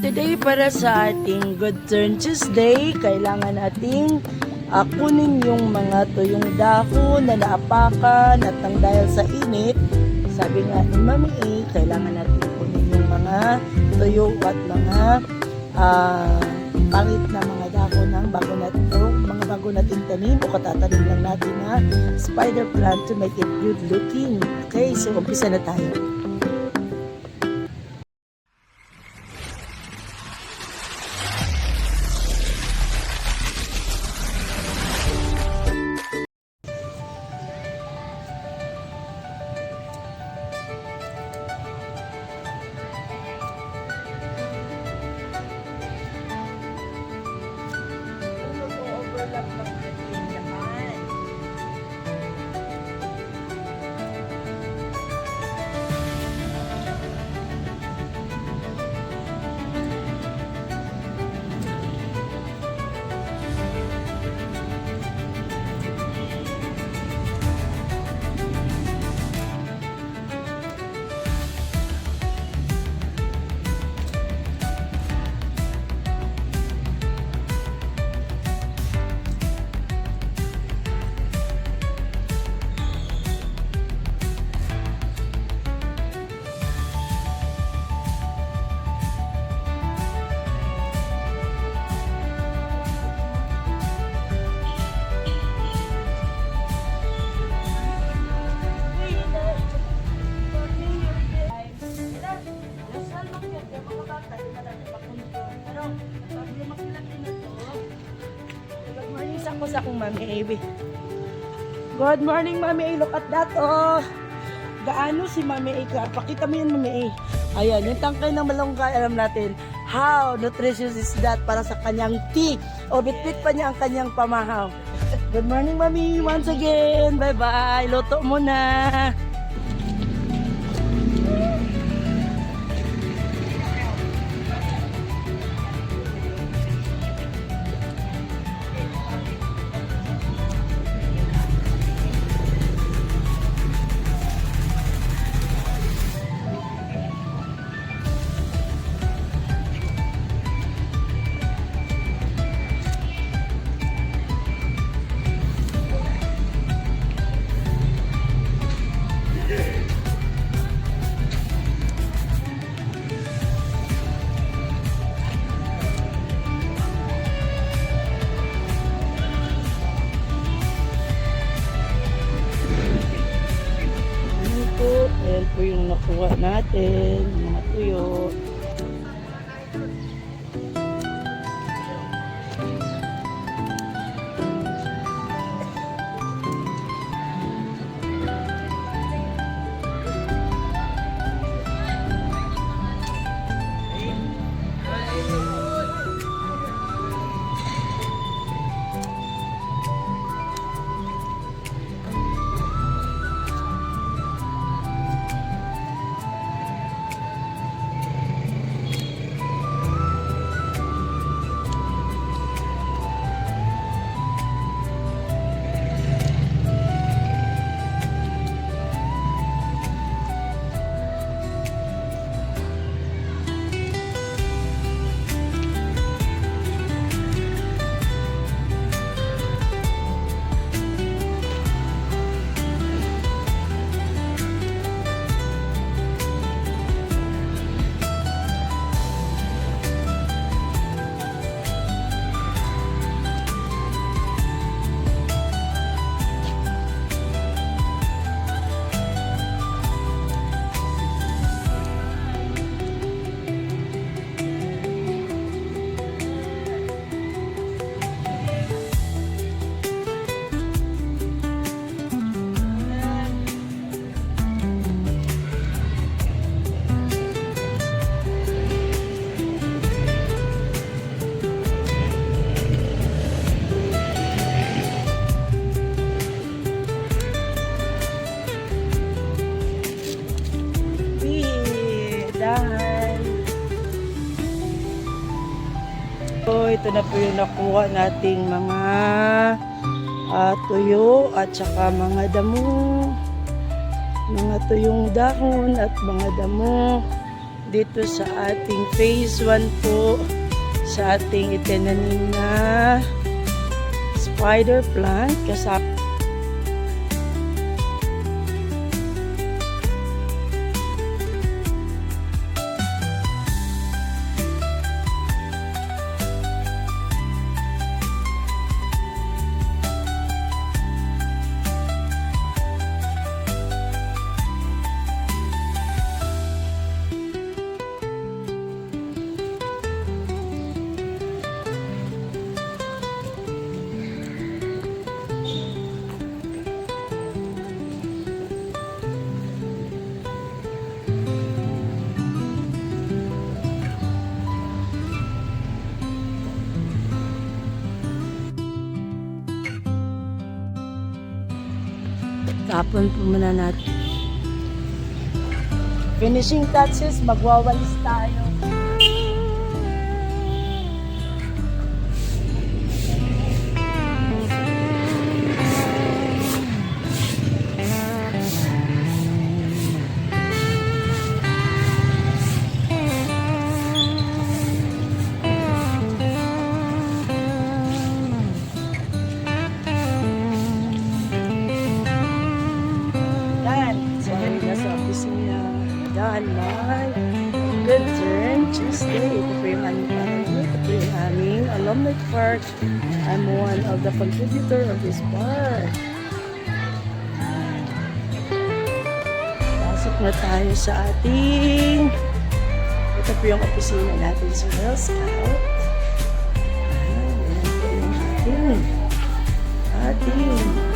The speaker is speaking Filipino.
Today para sa ating Good Turn Tuesday, kailangan nating kunin yung mga tuyong dahon na naapakan at nang dahil sa init, sabi nga ni Mami A, kailangan natin kunin yung mga tuyo at mga pangit na mga dahon ng mga bago nating tanim o katatanim lang natin na spider plant to make it good looking. Okay, so umpisa na tayo. Ako sa akong Mami A. Good morning, Mami A. Look at that, oh. Gaano si Mami A? Pakita mo yan, Mami A. Ayan, yung tangkay ng malunggay, alam natin, how nutritious is that para sa kanyang tea. O, bitbit pa niya ang kanyang pamahaw. Good morning, Mami. Once again. Bye-bye. Luto mo na. Ayan po yung nakuha natin, mga tuyo. Ito na po yung nakuha nating mga tuyo at saka mga damo, mga tuyong dahon at mga damo dito sa ating phase 1 po, sa ating itinanim na spider plant. Kasama tapon po muna natin. Finishing touches, magwawalis tayo. My good turn Tuesday. Ito po yung aming parang. Ito po yung aming alumni park. I'm one of the contributor of this park. Pasok na tayo sa ating, ito po yung opisina natin sa Girl Scout. Ayan po yung ating